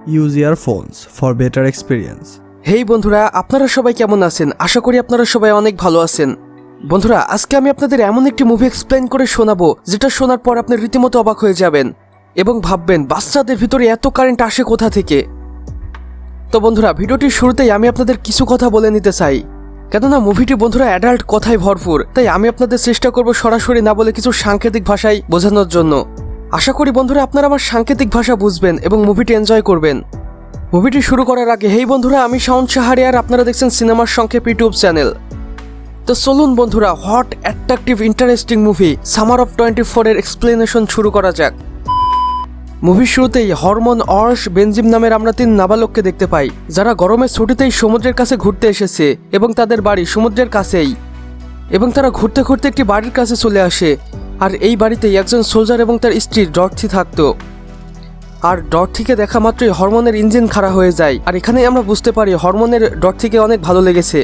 Use your phones for better experience. হেই বন্ধুরা, আপনারা সবাই কেমন আছেন? আশা করি আপনারা সবাই অনেক ভালো আছেন। বন্ধুরা, আজকে আমি আপনাদের এমন একটি মুভি এক্সপ্লেইন করে শোনাবো যেটা শোনার পর আপনি রীতিমতো অবাক হয়ে যাবেন এবং ভাববেন বাচ্চাদের ভিতরে এত কারেন্ট আসে কোথা থেকে। তো বন্ধুরা, ভিডিওটির শুরুতেই আমি আপনাদের কিছু কথা বলে নিতে চাই, কেননা মুভিটি বন্ধুরা অ্যাডাল্ট কথায় ভরপুর, তাই আমি আপনাদের চেষ্টা করব সরাসরি না বলে কিছু সাংকেতিক ভাষায় বোঝানোর জন্য। আশা করি বন্ধুরা আপনারা আমার সাংকেতিক ভাষা বুঝবেন এবং মুভিটি এনজয় করবেন। মুভিটি শুরু করার আগে হেই বন্ধুরা, আমি শাওন শাহরিয়ার, আপনারা দেখছেন সিনেমার সংক্ষেপ ইউটিউব চ্যানেল। তো চলুন বন্ধুরা, hot attractive interesting movie summer of 24 এর এক্সপ্লেনেশন শুরু করা যাক। মুভির শুরুতেই হরমোন, অর্শ, বেনজিম নামের আমরা তিন নাবালককে দেখতে পাই, যারা গরমের ছুটিতেই সমুদ্রের কাছে ঘুরতে এসেছে এবং তাদের বাড়ি সমুদ্রের কাছেই, এবং তারা ঘুরতে ঘুরতে একটি বাড়ির কাছে চলে আসে। আর এই বাড়িতেই একজন সোলজার এবং তার স্ত্রী ডরথি থাকতো। আর ডরথিকে দেখা মাত্রই হরমোনের ইঞ্জিন খারাপ হয়ে যায়, আর এখানেই আমরা বুঝতে পারি হরমোনের ডরথিকে অনেক ভালো লেগেছে।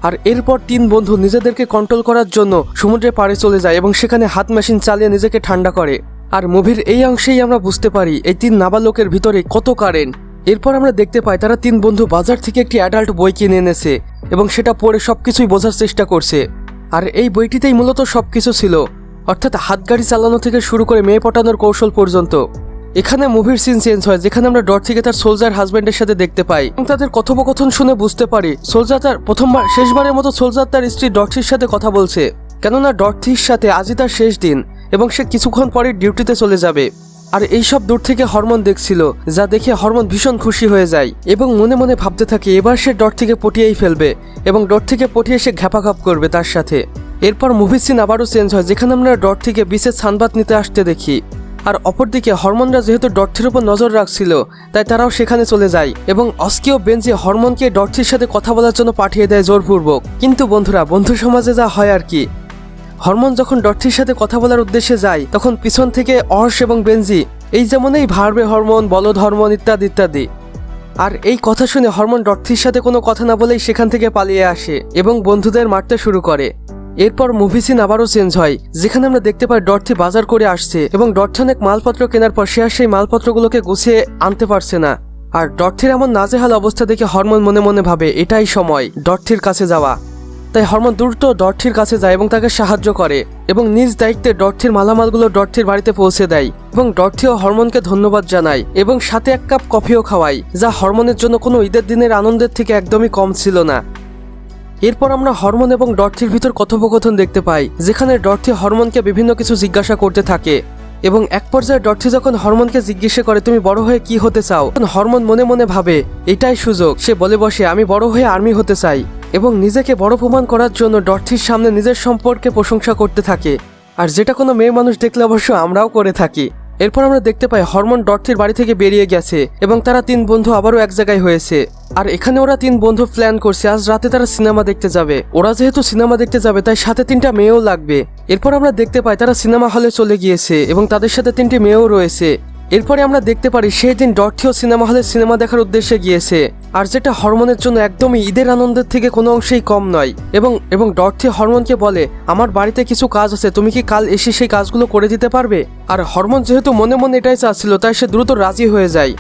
আর এরপর তিন বন্ধু নিজেদেরকে কন্ট্রোল করার জন্য সমুদ্রের পাড়ে চলে যায় এবং সেখানে হাত মেশিন চালিয়ে নিজেকে ঠান্ডা করে। আর মুভির এই অংশেই আমরা বুঝতে পারি এই তিন নাবালকের ভিতরে কত কারেন্ট। এরপর আমরা দেখতে পাই তারা তিন বন্ধু বাজার থেকে একটি অ্যাডাল্ট বই কিনে এনেছে এবং সেটা পড়ে সবকিছুই বোঝার চেষ্টা করছে। আর এই বইটিতেই মূলত সবকিছু ছিল, অর্থাৎ হাতগাড়ি চালানো থেকে শুরু করে মেয়ে পটানোর কৌশল পর্যন্ত। এখানে মুভির সিন চেঞ্জ হয়, যেখানে আমরা ডরথিকে তার সোলজার হাজব্যান্ডের সাথে দেখতে পাই এবং তাদের কথোপকথন শুনে বুঝতে পারি সোলজার তার শেষবারের মতো সোলজার তার স্ত্রী ডরথির সাথে কথা বলছে, কেননা ডরথির সাথে আজই তার শেষ দিন এবং সে কিছুক্ষণ পরে ডিউটিতে চলে যাবে। আর এইসব দূর থেকে হরমোন দেখছিল, যা দেখে হরমোন ভীষণ খুশি হয়ে যায় এবং মনে মনে ভাবতে থাকে এবার সে ডরথিকে পটিয়েই ফেলবে এবং ডরথিকে পটিয়ে সে ঘ্যাপাঘাপ করবে তার সাথে। এরপর মুভির সিন আবারও চেঞ্জ হয়, যেখানে আমরা ডরথিকে বিচে সানবাত নিতে আসতে দেখি। আর অপরদিকে হরমোনরা যেহেতু ডরথির উপর নজর রাখছিল, তাই তারাও সেখানে চলে যায় এবং অস্কি ও বেনজি হরমোনকে ডরথির সাথে কথা বলার জন্য পাঠিয়ে দেয় জোরপূর্বক। কিন্তু বন্ধুরা, বন্ধু সমাজে যা হয় আর কি, হরমোন যখন ডরথির সাথে কথা বলার উদ্দেশ্যে যায় তখন পিছন থেকে অর্শ এবং বেনজি এই যেমন এই ভার্বে হরমোন, বলদ হরমোন ইত্যাদি ইত্যাদি। আর এই কথা শুনে হরমোন ডরথির সাথে কোনো কথা না বলেই সেখান থেকে পালিয়ে আসে এবং বন্ধুদের মারতে শুরু করে। এরপর মুভি সিন আবারও চেঞ্জ হয়, যেখানে আমরা দেখতে পাই ডরথি বাজার করে আসছে এবং ডরথি অনেক মালপত্র কেনার পর সে আর সেই মালপত্রগুলোকে গুছিয়ে আনতে পারছে না। আর ডরথির এমন নাজেহাল অবস্থা দেখে হরমোন মনে মনে ভাবে এটাই সময় ডরথির কাছে যাওয়া। তাই হরমোন দ্রুত ডরথির কাছে যায় এবং তাকে সাহায্য করে এবং নিজ দায়িত্বে ডরথির মালামালগুলো ডরথির বাড়িতে পৌঁছে দেয় এবং ডরথিও হরমোনকে ধন্যবাদ জানায় এবং সাথে এক কাপ কফিও খাওয়ায়, যা হরমোনের জন্য কোনো ঈদের দিনের আনন্দের থেকে একদমই কম ছিল না। এরপর আমরা হরমোন এবং ডরথির ভিতর কথোপকথন দেখতে পাই, যেখানে ডরথি হরমোনকে বিভিন্ন কিছু জিজ্ঞাসা করতে থাকে এবং এক পর্যায়ে ডরথি যখন হরমোনকে জিজ্ঞাসা করে তুমি বড় হয়ে কি হতে চাও, তখন হরমোন মনে মনে ভাবে এটাই সুযোগ। সে বলে বসে আমি বড় হয়ে আর্মি হতে চাই এবং নিজেকে বড় প্রমাণ করার জন্য ডরথির সামনে নিজের সম্পর্কে প্রশংসা করতে থাকে, আর যেটা কোনো মেয়ে মানুষ দেখলে অবশ্য আমরাও করে থাকি। এরপর আমরা দেখতে পাই হরমোন ডরথির বাড়ি থেকে বেরিয়ে গেছে এবং তারা তিন বন্ধু আবারও এক জায়গায় হয়েছে। আর এখানে ওরা তিন বন্ধু প্ল্যান করছে আজ রাতে তারা সিনেমা দেখতে যাবে। ওরা যেহেতু সিনেমা দেখতে যাবে তাই সাথে তিনটা মেয়েও লাগবে। এরপর আমরা দেখতে পাই তারা সিনেমা হলে চলে গিয়েছে এবং তাদের সাথে তিনটি মেয়েও রয়েছে। এরপরে আমরা দেখতে পারি সেই দিন ডরথিও সিনেমা হলে সিনেমা দেখার উদ্দেশ্যে গিয়েছে, আর যেটা হরমোনের জন্য একদমই ঈদের আনন্দের থেকে কোনো অংশেই কম নয়। এবং ডরথি হরমোনকে বলে আমার বাড়িতে কিছু কাজ আছে, তুমি কি কাল এসে সেই কাজগুলো করে দিতে পারবে? আর হরমোন যেহেতু মনে মনে এটাই চাচ্ছিল, তাই সে দ্রুত রাজি হয়ে যায়।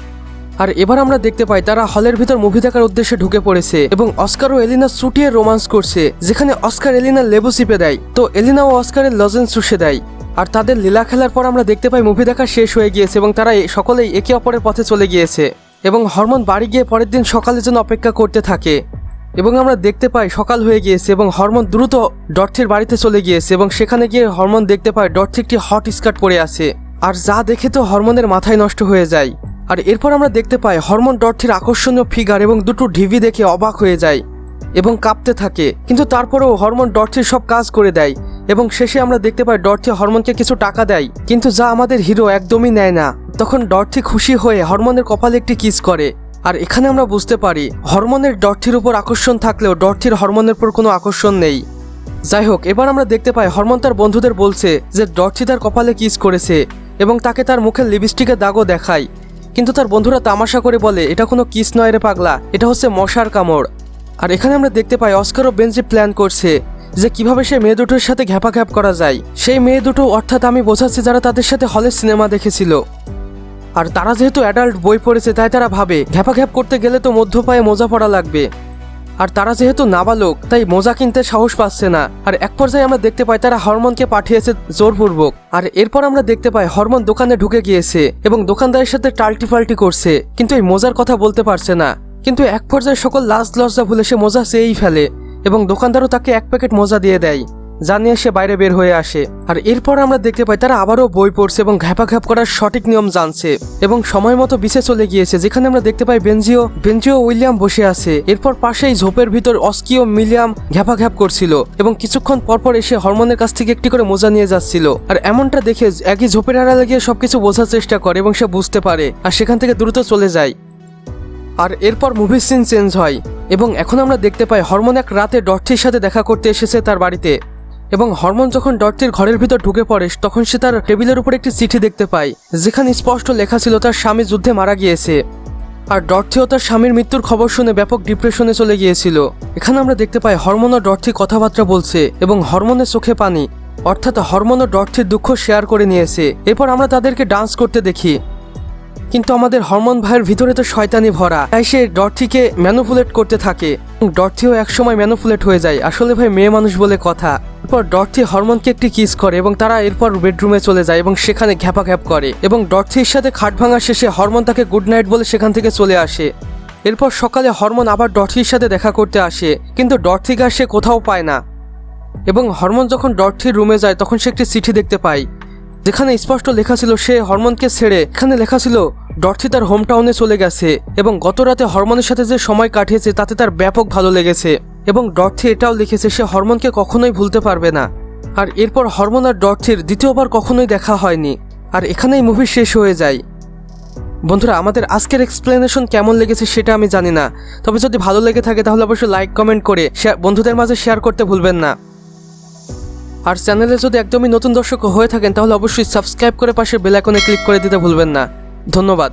আর এবার আমরা দেখতে পাই তারা হলের ভিতর মুভি দেখার উদ্দেশ্যে ঢুকে পড়েছে এবং অস্কার ও এলিনা চুটিয়ে রোমান্স করছে, যেখানে অস্কার এলিনার লেবু চিপে দেয় তো এলিনা ও অস্কারের লজেন্স চুষে দেয়। আর তাদের লীলা খেলার পর আমরা দেখতে পাই মুভি দেখা শেষ হয়ে গিয়েছে এবং তারা সকলেই একে অপরের পথে চলে গিয়েছে এবং হরমোন বাড়ি গিয়ে পরের দিন সকালের জন্য অপেক্ষা করতে থাকে এবং আমরা দেখতে পাই সকাল হয়ে গিয়েছে এবং হরমোন দ্রুত ডরথির বাড়িতে চলে গিয়েছে এবং সেখানে গিয়ে হরমোন দেখতে পায় ডরথি একটি হট স্কার্ট পরে আছে, আর যা দেখে তো হরমোনের মাথায় নষ্ট হয়ে যায়। আর এরপর আমরা দেখতে পাই হরমোন ডরথির আকর্ষণীয় ফিগার এবং দুটো ঢিবি দেখে অবাক হয়ে যায় এবং কাঁপতে থাকে, কিন্তু তারপরেও হরমোন ডরথির সব কাজ করে দেয় এবং শেষে আমরা দেখতে পাই ডরথি হরমোনকে কিছু টাকা দেয়, কিন্তু যা আমাদের হিরো একদমই নেয় না। তখন ডরথি খুশি হয়ে হরমোনের কপালে একটি কিস করে। আর এখানে আমরা বুঝতে পারি হরমোনের ডরথির উপর আকর্ষণ থাকলেও ডরথির হরমোনের উপর কোনো আকর্ষণ নেই। যাই হোক, এবার আমরা দেখতে পাই হরমোন তার বন্ধুদের বলছে যে ডরথি তার কপালে কিস করেছে এবং তাকে তার মুখের লিপস্টিকের দাগও দেখায়, কিন্তু তার বন্ধুরা তামাশা করে বলে এটা কোনো কিস নয় রে পাগলা, এটা হচ্ছে মশার কামড়। আর এখানে আমরা দেখতে পাই অস্কার ও বেনজি প্ল্যান করছে যে কিভাবে সেই মেয়ে দুটোর সাথে ঘ্যাপাঘ্যাপ করা যায়। সেই মেয়ে দুটো অর্থাৎ আমি বোঝাচ্ছি যারা তাদের সাথে হলে সিনেমা দেখেছিল। আর তারা যেহেতু অ্যাডাল্ট বই পড়েছে তাই তারা ভাবে ঘ্যাপাঘ্যাপ করতে গেলে তো মধ্য পায়ে মোজা পরা লাগবে। আর তারা যেহেতু নাবালক তাই মোজা কিনতে সাহস পাচ্ছে না। আর এক পর্যায়ে আমরা দেখতে পাই তারা হরমোনকে পাঠিয়েছে জোরপূর্বক। আর এরপর আমরা দেখতে পাই হরমোন দোকানে ঢুকে গিয়েছে এবং দোকানদারের সাথে টাল্টি ফাল্টি করছে, কিন্তু এই মোজার কথা বলতে পারছে না। কিন্তু এক পর্যায়ে সকল লাজ লজ্জা ভুলে সে মোজা চেয়েই ফেলে এবং দোকানদারও তাকে 1 প্যাকেট মোজা দিয়ে দেয়, যা নিয়ে সে বাইরে বের হয়ে আসে। আর এরপর আমরা দেখতে পাই তারা আবারও বই পড়ছে এবং ঘ্যাপাঘ্যাপ করার সঠিক নিয়ম জানছে এবং সময় মতো বিছে চলে গিয়েছে, যেখানে আমরা দেখতে পাই বেনজিও উইলিয়াম বসে আছে। এরপর পাশেই ঝোপের ভিতর অস্কি ও মিলিয়াম ঘ্যাপাঘ্যাপ করছিল এবং কিছুক্ষণ পরপর এসে হরমোনের কাছ থেকে একটি করে মোজা নিয়ে যাচ্ছিল। আর এমনটা দেখে একই ঝোপের আড়ালে গিয়ে সবকিছু বোঝার চেষ্টা করে এবং সে বুঝতে পারে আর সেখান থেকে দ্রুত চলে যায়। আর এরপর মুভির সিন চেঞ্জ হয় এবং এখন আমরা দেখতে পাই হরমোন এক রাতে ডর্থির সাথে দেখা করতে এসেছে তার বাড়িতে। এবং হরমোন যখন ডর্থির ঘরের ভিতর ঢুকে পড়ে তখন সে তার টেবিলের উপর একটি চিঠি দেখতে পায়, যেখানে স্পষ্ট লেখা ছিল তার স্বামী যুদ্ধে মারা গিয়েছে। আর ডর্থিও তার স্বামীর মৃত্যুর খবর শুনে ব্যাপক ডিপ্রেশনে চলে গিয়েছিল। এখানে আমরা দেখতে পাই হরমোন ও ডর্থি কথাবার্তা বলছে এবং হরমোনের চোখে পানি, অর্থাৎ হরমোন ও ডর্থির দুঃখ শেয়ার করে নিয়েছে। এরপর আমরা তাদেরকে ডান্স করতে দেখি, কিন্তু আমাদের হরমোন ভাইয়ের ভিতরে তো শয়তানি ভরা, তাই সে ডর্থিকে ম্যানুপুলেট করতে থাকে। ডর্থিও একসময় ম্যানুপুলেট হয়ে যায়, আসলে ভাই মেয়ে মানুষ বলে কথা। এরপর ডর্থি হরমোনকে একটি কিস করে এবং তারা এরপর বেডরুমে চলে যায় এবং সেখানে ঘ্যাপাঘ্যাপ করে এবং ডর্থির সাথে খাট ভাঙা শেষে হরমোন তাকে গুড নাইট বলে সেখান থেকে চলে আসে। এরপর সকালে হরমোন আবার ডর্থির সাথে দেখা করতে আসে, কিন্তু ডর্থিকে আর সে কোথাও পায় না। এবং হরমোন যখন ডর্থির রুমে যায় তখন সে একটি চিঠি দেখতে পায়, যেখানে স্পষ্ট লেখা ছিল সে হরমোনকে ছেড়ে, এখানে লেখা ছিল ডর্থি তার হোম টাউনে চলে গেছে এবং গত রাতে হরমোনের সাথে যে সময় কাটিয়েছে তাতে তার ব্যাপক ভালো লেগেছে। এবং ডর্থি এটাও লিখেছে সে হরমোনকে কখনোই ভুলতে পারবে না। আর এরপর হরমোন আর ডর্থির দ্বিতীয়বার কখনোই দেখা হয়নি। আর এখানেই মুভি শেষ হয়ে যায়। বন্ধুরা, আমাদের আজকের এক্সপ্লেনেশন কেমন লেগেছে সেটা আমি জানি না, তবে যদি ভালো লেগে থাকে তাহলে অবশ্যই লাইক কমেন্ট করে বন্ধুদের মাঝে শেয়ার করতে ভুলবেন না। আর চ্যানেলে যদি একদমই নতুন দর্শক হয়ে থাকেন তাহলে অবশ্যই সাবস্ক্রাইব করে পাশে বেল আইকনে ক্লিক করে দিতে ভুলবেন না। ধন্যবাদ।